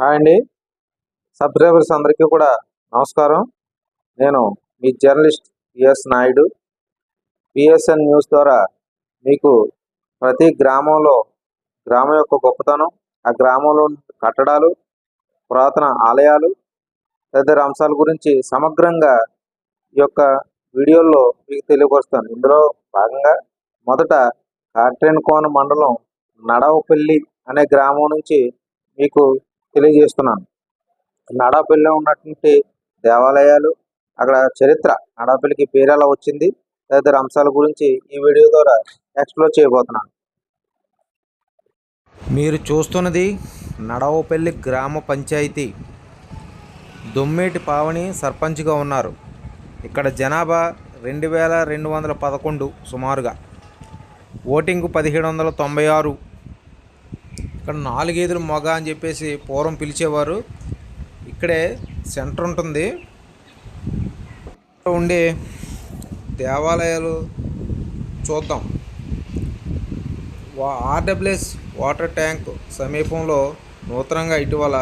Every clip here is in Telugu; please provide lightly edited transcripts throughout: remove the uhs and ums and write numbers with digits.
హాయ్ అండి. సబ్స్క్రైబర్స్ అందరికీ కూడా నమస్కారం. నేను మీ journalist PS Naidu. PSN news ద్వారా మీకు ప్రతి గ్రామం యొక్క గొప్పతనం, ఆ గ్రామంలో కట్టడాలు, పురాతన ఆలయాలు, తదితర అంశాల గురించి సమగ్రంగా ఈ యొక్క వీడియోల్లో మీకు తెలియపరుస్తాను. ఇందులో భాగంగా మొదట కాట్రేనికోన మండలం నడవపల్లి అనే గ్రామం నుంచి మీకు తెలియజేస్తున్నాను. నడాపల్లిలో ఉన్నటువంటి దేవాలయాలు, అక్కడ చరిత్ర, నడాపల్లికి పేరు ఎలా వచ్చింది, తదితర అంశాల గురించి ఈ వీడియో ద్వారా ఎక్స్ప్లోర్ చేయబోతున్నాను. మీరు చూస్తున్నది నడవపల్లి గ్రామ పంచాయతీ. దొమ్మేటి పావని సర్పంచ్గా ఉన్నారు. ఇక్కడ జనాభా 2211 సుమారుగా. ఓటింగ్ 1796. ఇక్కడ 4 గేదెలు మొగ అని చెప్పేసి పూర్వం పిలిచేవారు. ఇక్కడే సెంటర్ ఉంటుంది. ఉండే దేవాలయాలు చూద్దాం. ఆర్డబ్ల్యూఎస్ వాటర్ ట్యాంక్ సమీపంలో నూతనంగా ఇటీవల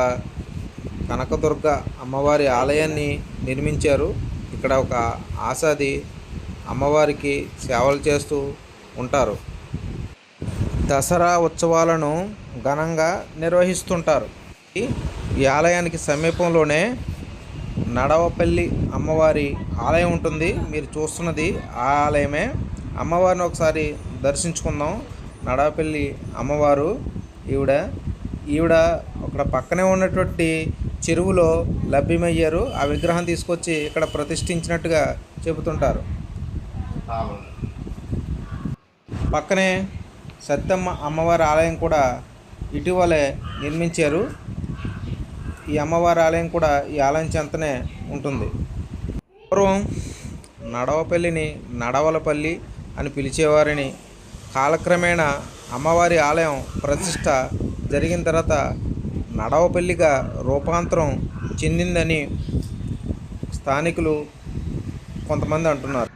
కనకదుర్గ అమ్మవారి ఆలయాన్ని నిర్మించారు. ఇక్కడ ఒక ఆసాది అమ్మవారికి సేవలు చేస్తూ ఉంటారు. దసరా ఉత్సవాలను ఘనంగా నిర్వహిస్తుంటారు. ఈ ఆలయానికి సమీపంలోనే నడవపల్లి అమ్మవారి ఆలయం ఉంటుంది. మీరు చూస్తున్నది ఆ ఆలయమే. అమ్మవారిని ఒకసారి దర్శించుకుందాం. నడవపల్లి అమ్మవారు ఈవిడ అక్కడ పక్కనే ఉన్నటువంటి చెరువులో లభ్యమయ్యారు. ఆ విగ్రహం తీసుకొచ్చి ఇక్కడ ప్రతిష్ఠించినట్టుగా చెబుతుంటారు. పక్కనే సత్యమ్మ అమ్మవారి ఆలయం కూడా ఇటీవలే నిర్మించారు. ఈ అమ్మవారి ఆలయం కూడా ఈ ఆలయం చెంతనే ఉంటుంది. పూర్వం నడవపల్లిని నడవలపల్లి అని పిలిచేవారని, కాలక్రమేణా అమ్మవారి ఆలయం ప్రతిష్ట జరిగిన తర్వాత నడవపల్లిగా రూపాంతరం చెందిందని స్థానికులు కొంతమంది అంటున్నారు.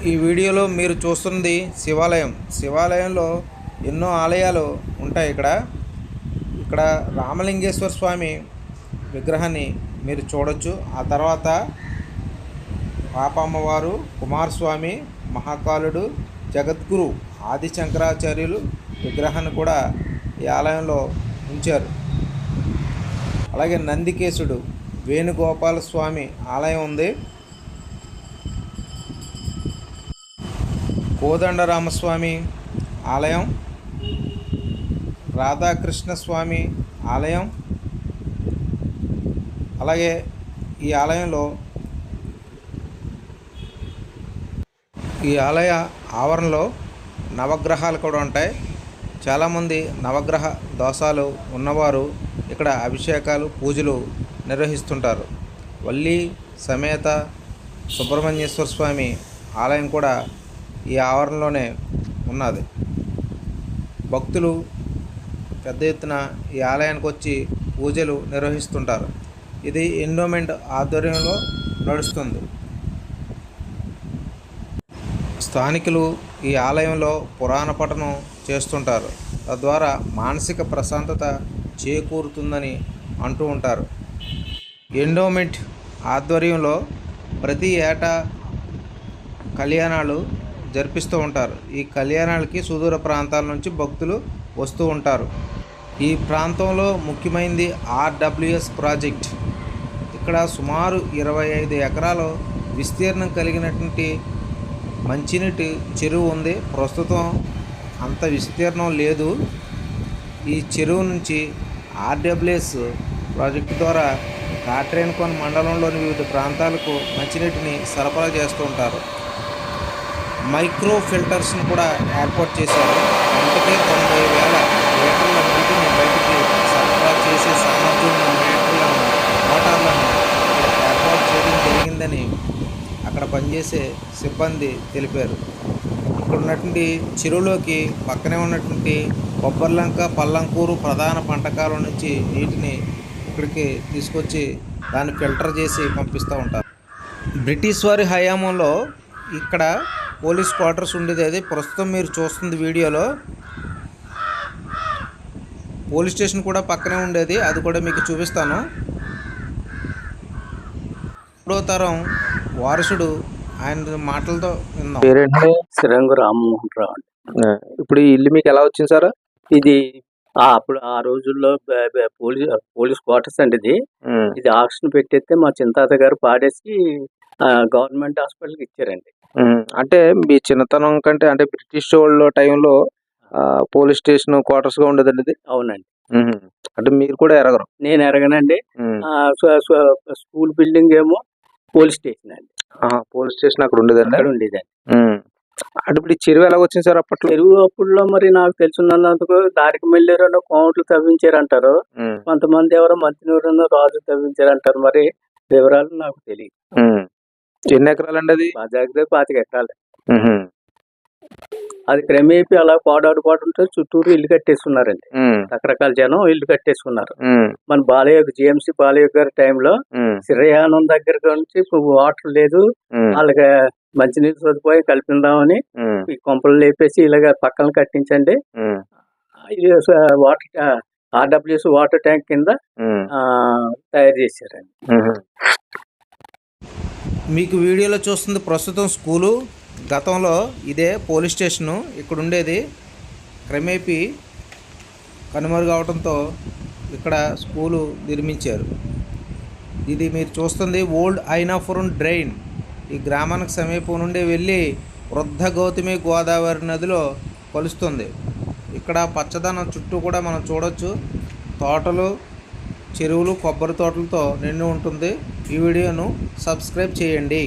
ఈ వీడియోలో మీరు చూస్తున్నది శివాలయంలో ఎన్నో ఆలయాలు ఉంటాయి. ఇక్కడ రామలింగేశ్వర స్వామి విగ్రహాన్ని మీరు చూడొచ్చు. ఆ తర్వాత పాపమ్మవారు, కుమారస్వామి, మహాకాలుడు, జగద్గురు ఆది శంకరాచార్యులు విగ్రహాన్ని కూడా ఈ ఆలయంలో ఉంచారు. అలాగే నందికేశుడు, వేణుగోపాల స్వామి ఆలయం ఉంది. కోదండరామస్వామి ఆలయం, రాధాకృష్ణ స్వామి ఆలయం. అలాగే ఈ ఆలయ ఆవరణలో నవగ్రహాలు కూడా ఉంటాయి. చాలామంది నవగ్రహ దోషాలు ఉన్నవారు ఇక్కడ అభిషేకాలు, పూజలు నిర్వహిస్తుంటారు. వల్లి సమేత సుబ్రహ్మణ్యేశ్వర స్వామి ఆలయం కూడా ఈ ఆవరణలోనే ఉన్నది. భక్తులు పెద్ద ఎత్తున ఈ ఆలయానికి వచ్చి పూజలు నిర్వహిస్తుంటారు. ఇది ఎండోమెంట్ ఆధ్వర్యంలో నడుస్తుంది. స్థానికులు ఈ ఆలయంలో పురాణ పఠనం చేస్తుంటారు. తద్వారా మానసిక ప్రశాంతత చేకూరుతుందని అంటూ ఉంటారు. ఎండోమెంట్ ఆధ్వర్యంలో ప్రతి ఏటా కళ్యాణాలు జరిపిస్తూ ఉంటారు. ఈ కళ్యాణాలకి సుదూర ప్రాంతాల నుంచి భక్తులు వస్తూ ఉంటారు. ఈ ప్రాంతంలో ముఖ్యమైనది ఆర్డబ్ల్యూఎస్ ప్రాజెక్ట్. ఇక్కడ సుమారు 25 ఎకరాలు విస్తీర్ణం కలిగినటువంటి మంచినీటి చెరువు ఉంది. ప్రస్తుతం అంత విస్తీర్ణం లేదు. ఈ చెరువు నుంచి ఆర్డబ్ల్యూఎస్ ప్రాజెక్టు ద్వారా కాట్రేనికోన మండలంలోని వివిధ ప్రాంతాలకు మంచినీటిని సరఫరా చేస్తూ ఉంటారు. మైక్రో ఫిల్టర్స్ను కూడా ఏర్పాటు చేశారు. గంటకి 90,000 లీటర్ల నీటిని బయటికి సరఫరా చేసే సామర్థ్యం మోటార్లను ఏర్పాటు చేయడం జరిగిందని అక్కడ పనిచేసే సిబ్బంది తెలిపారు. ఇక్కడ ఉన్నటువంటి చెరువులోకి పక్కనే ఉన్నటువంటి కొబ్బరిలంక, పల్లంకూరు ప్రధాన పంటకాలం నుంచి నీటిని ఇక్కడికి తీసుకొచ్చి దాన్ని ఫిల్టర్ చేసి పంపిస్తూ ఉంటారు. బ్రిటిష్ వారి హయాంలో ఇక్కడ పోలీస్ క్వార్టర్స్ ఉండేది. అది ప్రస్తుతం మీరు చూస్తుంది వీడియోలో పోలీస్ స్టేషన్ కూడా పక్కనే ఉండేది, అది కూడా మీకు చూపిస్తాను. 3వ తరం వారసుడు ఆయన మాటలతో విందాం. పేరేంటి? శ్రీరంగు రామ్మోహన్ రావు అండి. ఇప్పుడు ఈ ఇల్లు మీకు ఎలా వచ్చింది సార్? ఇది అప్పుడు ఆ రోజుల్లో పోలీస్ క్వార్టర్స్ అండి. ఇది ఆక్షన్ పెట్టేస్తే మా చింతాత గారు పాడేసి గవర్నమెంట్ హాస్పిటల్కి ఇచ్చారండి. అంటే మీ చిన్నతనం కంటే అంటే బ్రిటిష్ వాళ్ళ టైంలో పోలీస్ స్టేషన్ క్వార్టర్స్ గా ఉండేదండి ఇది? అవునండి. అంటే మీరు కూడా ఎరగరు? నేను ఎరగనండి. స్కూల్ బిల్డింగ్ ఏమో పోలీస్ స్టేషన్ అండి. పోలీస్ స్టేషన్ అక్కడ ఉండేదండి? అక్కడ ఉండేదండి. అంటే ఇప్పుడు ఈ చెరువు ఎలా వచ్చింది సార్ అప్పట్లో? చెరువు అప్పుడులో మరి నాకు తెలుసున్నందుకు దారికి మెల్లేరు కోట్లు తవ్వించారంటారు, కొంతమంది ఎవరో మంచినీరు రాజు తవ్వించారంటారు. మరి వివరాలు నాకు తెలియదు. ఎన్ని ఎకరాలండి అది? మా దగ్గర 25 ఎకరాలు. అది క్రమేపీ అలా పాడుంటే చుట్టూరు ఇల్లు కట్టేసుకున్నారండి. రకరకాల జనం ఇల్లు కట్టేసుకున్నారు. మన జిఎంసీ బాలయ్య గారి టైంలో శ్రీయానం దగ్గర నుంచి వాటర్ లేదు, వాళ్ళకి మంచినీరు సదుపాయం కల్పిద్దామని ఈ కొంపలు లేపేసి ఇలాగ పక్కన కట్టించండి. వాటర్ ఆర్డబ్ల్యూఎస్ వాటర్ ట్యాంక్ కింద తయారు చేశారండి. మీకు వీడియోలో చూస్తుంది ప్రస్తుతం స్కూలు, గతంలో ఇదే పోలీస్ స్టేషను ఇక్కడ ఉండేది. క్రమేపీ కనుమరుగవడంతో ఇక్కడ స్కూలు నిర్మించారు. ఇది మీరు చూస్తుంది ఓల్డ్ ఐనాపురం డ్రైన్. ఈ గ్రామానికి సమీపం నుండి వెళ్ళి వృద్ధ గౌతమి గోదావరి నదిలో కలుస్తుంది. ఇక్కడ పచ్చదనం చుట్టూ కూడా మనం చూడవచ్చు. తోటలు, చెరువులు, కొబ్బరి తోటలతో నిండి ఉంటుంది. ఈ వీడియోను సబ్స్క్రైబ్ చేయండి.